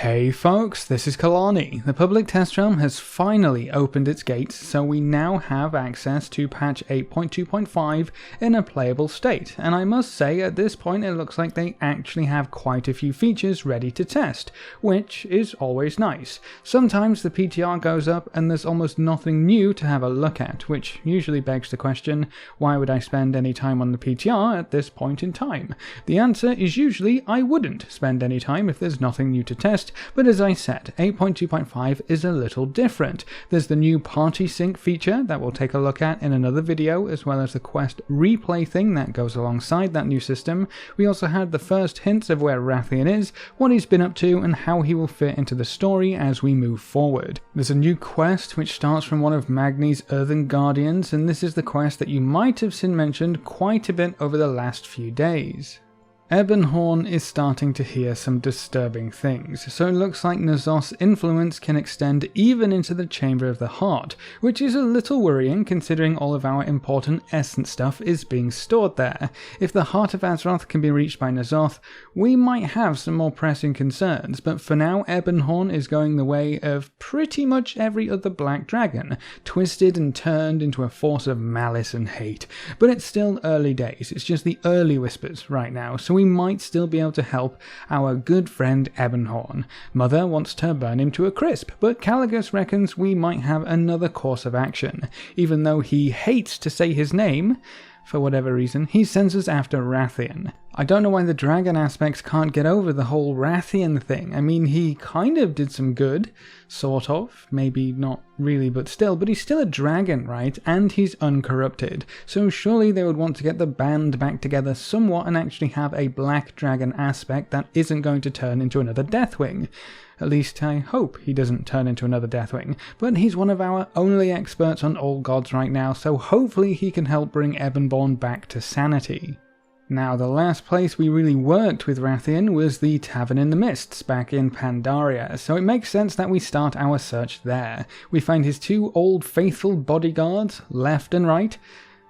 Hey folks, this is Kelani. The public test realm has finally opened its gates, so we now have access to patch 8.2.5 in a playable state, and I must say at this point it looks like they actually have quite a few features ready to test, which is always nice. Sometimes the PTR goes up and there's almost nothing new to have a look at, which usually begs the question, why would I spend any time on the PTR at this point in time? The answer is usually I wouldn't spend any time if there's nothing new to test. But as I said, 8.2.5 is a little different. There's the new party sync feature that we'll take a look at in another video, as well as the quest replay thing that goes alongside that new system. We also had the first hints of where Rathian is, what he's been up to, and how he will fit into the story as we move forward. There's a new quest which starts from one of Magni's Earthen Guardians, and this is the quest that you might have seen mentioned quite a bit over the last few days. Ebonhorn is starting to hear some disturbing things, so it looks like Nzoth's influence can extend even into the Chamber of the Heart, which is a little worrying considering all of our important essence stuff is being stored there. If the Heart of Azeroth can be reached by Nzoth, we might have some more pressing concerns, but for now Ebonhorn is going the way of pretty much every other black dragon, twisted and turned into a force of malice and hate. But it's still early days, it's just the early whispers right now, so we might still be able to help our good friend Ebonhorn. Mother wants to burn him to a crisp, but Caligus reckons we might have another course of action. Even though he hates to say his name, for whatever reason, he sends us after Rathian. I don't know why the dragon aspects can't get over the whole Rathian thing. I mean, he kind of did some good, sort of, maybe not really, but he's still a dragon, right? And he's uncorrupted, so surely they would want to get the band back together somewhat and actually have a black dragon aspect that isn't going to turn into another Deathwing. At least I hope he doesn't turn into another Deathwing, but he's one of our only experts on all gods right now, so hopefully he can help bring Ebonhorn back to sanity. Now, the last place we really worked with Rathian was the Tavern in the Mists back in Pandaria, so it makes sense that we start our search there. We find his two old faithful bodyguards, left and right.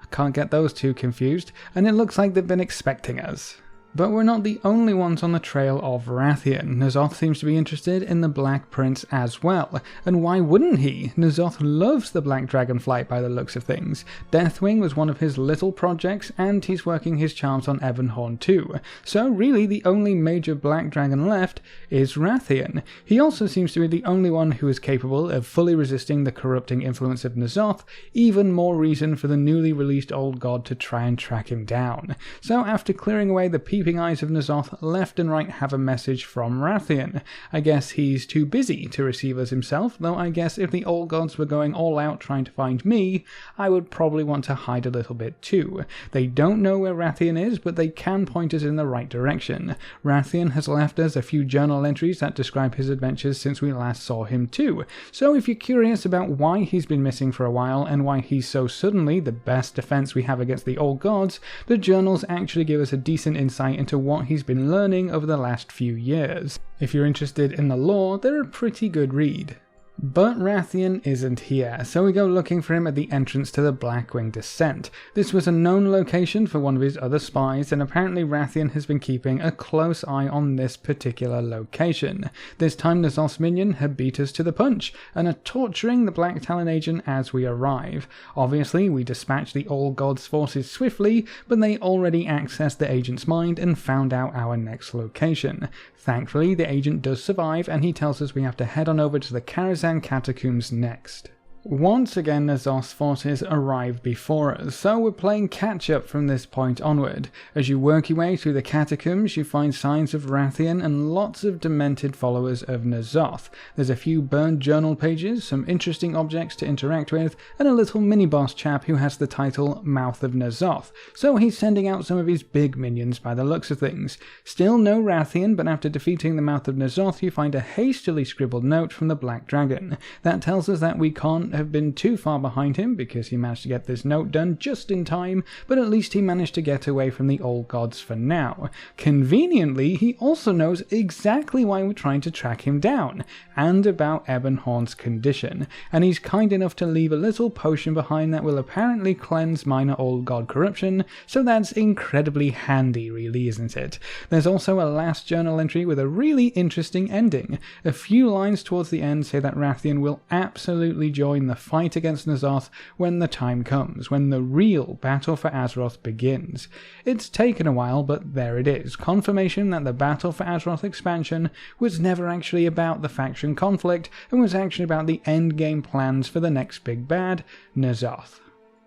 I can't get those two confused, and it looks like they've been expecting us. But we're not the only ones on the trail of Rathian. Nzoth seems to be interested in the Black Prince as well, and why wouldn't he? Nzoth loves the Black Dragonflight by the looks of things. Deathwing was one of his little projects, and he's working his charms on Ebonhorn too. So really the only major Black Dragon left is Rathian. He also seems to be the only one who is capable of fully resisting the corrupting influence of Nzoth, even more reason for the newly released old god to try and track him down. So after clearing away the peeping eyes of Nzoth, left and right have a message from Rathian. I guess he's too busy to receive us himself, though I guess if the old gods were going all out trying to find me, I would probably want to hide a little bit too. They don't know where Rathian is, but they can point us in the right direction. Rathian has left us a few journal entries that describe his adventures since we last saw him too, so if you're curious about why he's been missing for a while and why he's so suddenly the best defense we have against the old gods, the journals actually give us a decent insight into what he's been learning over the last few years. If you're interested in the lore, they're a pretty good read. But Rathian isn't here, so we go looking for him at the entrance to the Blackwing Descent. This was a known location for one of his other spies, and apparently Rathian has been keeping a close eye on this particular location. This time Nzoth's minion had beat us to the punch, and are torturing the Black Talon agent as we arrive. Obviously, we dispatched the All Gods forces swiftly, but they already accessed the agent's mind and found out our next location. Thankfully, the agent does survive, and he tells us we have to head on over to the Karazhan Catacombs next. Once again, Nzoth's forces arrive before us, so we're playing catch-up from this point onward. As you work your way through the catacombs, you find signs of Rathian and lots of demented followers of Nzoth. There's a few burned journal pages, some interesting objects to interact with, and a little mini-boss chap who has the title Mouth of Nzoth, so he's sending out some of his big minions by the looks of things. Still no Rathian, but after defeating the Mouth of Nzoth, you find a hastily scribbled note from the Black Dragon. That tells us that we can't shouldn't have been too far behind him because he managed to get this note done just in time, but at least he managed to get away from the old gods for now. Conveniently, he also knows exactly why we're trying to track him down, and about Ebonhorn's condition, and he's kind enough to leave a little potion behind that will apparently cleanse minor old god corruption, so that's incredibly handy really, isn't it? There's also a last journal entry with a really interesting ending. A few lines towards the end say that Rathian will absolutely join the fight against Nzoth when the time comes, when the real battle for Azeroth begins. It's taken a while, but there it is, confirmation that the Battle for Azeroth expansion was never actually about the faction conflict and was actually about the endgame plans for the next big bad, Nzoth.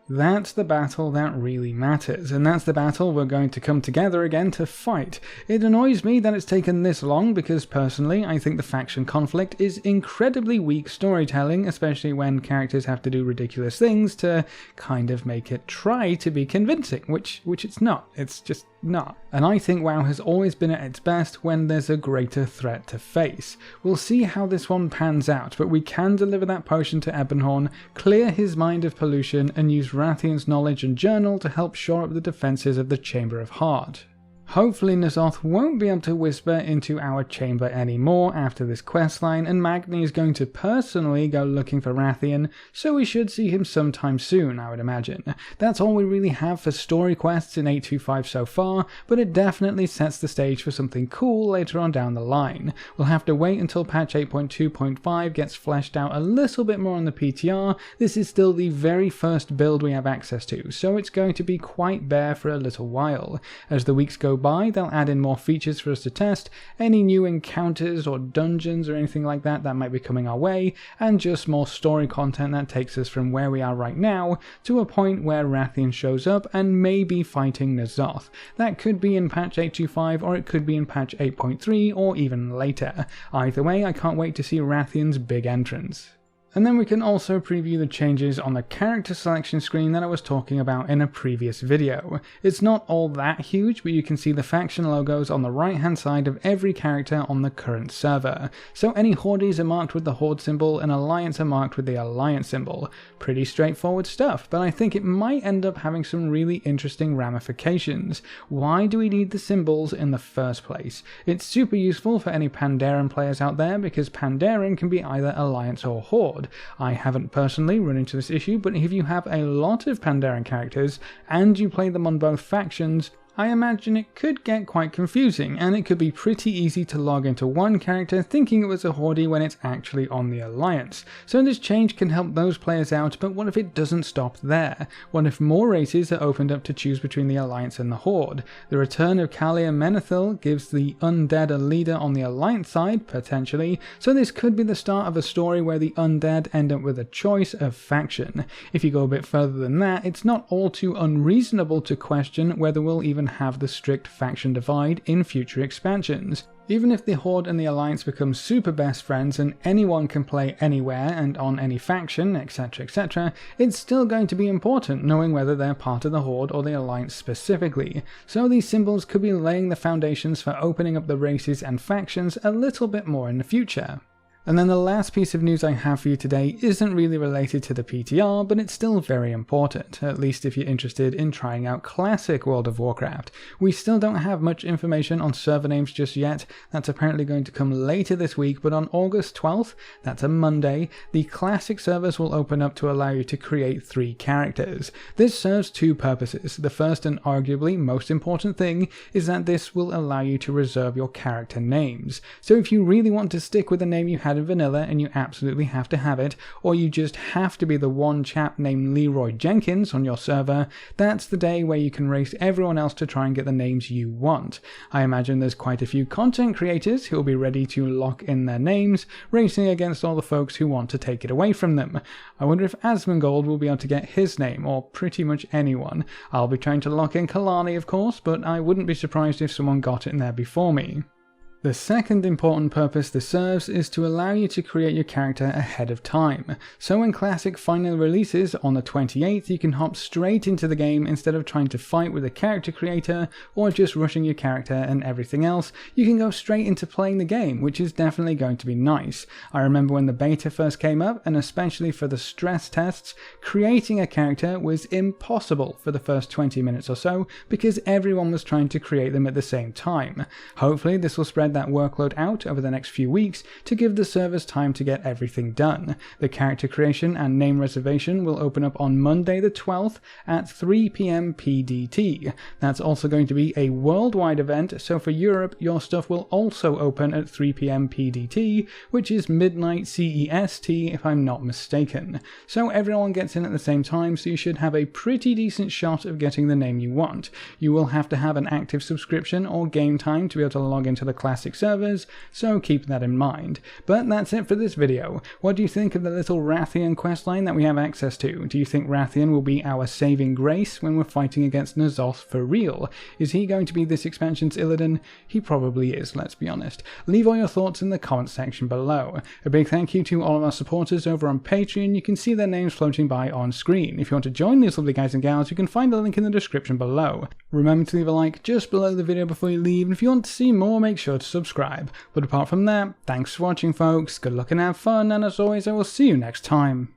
That's the battle that really matters, and that's the battle we're going to come together again to fight. It annoys me that it's taken this long because personally I think the faction conflict is incredibly weak storytelling, especially when characters have to do ridiculous things to kind of make it try to be convincing, which it's not. It's just not. And I think WoW has always been at its best when there's a greater threat to face. We'll see how this one pans out, but we can deliver that potion to Ebonhorn, clear his mind of pollution, and use Rathian's knowledge and journal to help shore up the defenses of the Chamber of Heart. Hopefully Nzoth won't be able to whisper into our chamber anymore after this questline, and Magni is going to personally go looking for Rathian, so we should see him sometime soon, I would imagine. That's all we really have for story quests in 8.2.5 so far, but it definitely sets the stage for something cool later on down the line. We'll have to wait until patch 8.2.5 gets fleshed out a little bit more on the PTR. This is still the very first build we have access to, so it's going to be quite bare for a little while. As the weeks go by, they'll add in more features for us to test, any new encounters or dungeons or anything like that might be coming our way, and just more story content that takes us from where we are right now to a point where Rathian shows up and may be fighting Nzoth. That could be in patch 8.2.5 or it could be in patch 8.3 or even later. Either way, I can't wait to see Rathian's big entrance. And then we can also preview the changes on the character selection screen that I was talking about in a previous video. It's not all that huge, but you can see the faction logos on the right hand side of every character on the current server. So any Hordes are marked with the Horde symbol and Alliance are marked with the Alliance symbol. Pretty straightforward stuff, but I think it might end up having some really interesting ramifications. Why do we need the symbols in the first place? It's super useful for any Pandaren players out there because Pandaren can be either Alliance or Horde. I haven't personally run into this issue, but if you have a lot of Pandaren characters and you play them on both factions, I imagine it could get quite confusing, and it could be pretty easy to log into one character thinking it was a Horde when it's actually on the Alliance. So this change can help those players out, but what if it doesn't stop there? What if more races are opened up to choose between the Alliance and the Horde? The return of Kalia Menethil gives the undead a leader on the Alliance side, potentially, so this could be the start of a story where the undead end up with a choice of faction. If you go a bit further than that, it's not all too unreasonable to question whether we'll even have the strict faction divide in future expansions. Even if the Horde and the Alliance become super best friends and anyone can play anywhere and on any faction, etc, it's still going to be important knowing whether they're part of the Horde or the Alliance specifically. So these symbols could be laying the foundations for opening up the races and factions a little bit more in the future. And then the last piece of news I have for you today isn't really related to the PTR, but it's still very important, at least if you're interested in trying out classic World of Warcraft. We still don't have much information on server names just yet. That's apparently going to come later this week, but on August 12th, that's a Monday, the classic servers will open up to allow you to create 3 characters. This serves 2 purposes. The first and arguably most important thing is that this will allow you to reserve your character names. So if you really want to stick with the name you had in vanilla and you absolutely have to have it, or you just have to be the one chap named Leroy Jenkins on your server, that's the day where you can race everyone else to try and get the names you want. I imagine there's quite a few content creators who will be ready to lock in their names, racing against all the folks who want to take it away from them. I wonder if Asmongold will be able to get his name, or pretty much anyone. I'll be trying to lock in Kelani, of course, but I wouldn't be surprised if someone got it in there before me. The second important purpose this serves is to allow you to create your character ahead of time. So when Classic finally releases on the 28th, you can hop straight into the game instead of trying to fight with a character creator or just rushing your character and everything else. You can go straight into playing the game, which is definitely going to be nice. I remember when the beta first came up, and especially for the stress tests, creating a character was impossible for the first 20 minutes or so because everyone was trying to create them at the same time. Hopefully this will spread that workload out over the next few weeks to give the servers time to get everything done. The character creation and name reservation will open up on Monday the 12th at 3 PM PDT. That's also going to be a worldwide event, so for Europe your stuff will also open at 3 PM PDT, which is midnight CEST if I'm not mistaken. So everyone gets in at the same time, so you should have a pretty decent shot of getting the name you want. You will have to have an active subscription or game time to be able to log into the Classic servers, so keep that in mind. But that's it for this video. What do you think of the little Rathian questline that we have access to? Do you think Rathian will be our saving grace when we're fighting against Nzoth for real? Is he going to be this expansion's Illidan? He probably is, let's be honest. Leave all your thoughts in the comments section below. A big thank you to all of our supporters over on Patreon. You can see their names floating by on screen. If you want to join these lovely guys and gals, you can find the link in the description below. Remember to leave a like just below the video before you leave, and if you want to see more, make sure to subscribe. But apart from that, thanks for watching folks, good luck and have fun, and as always I will see you next time.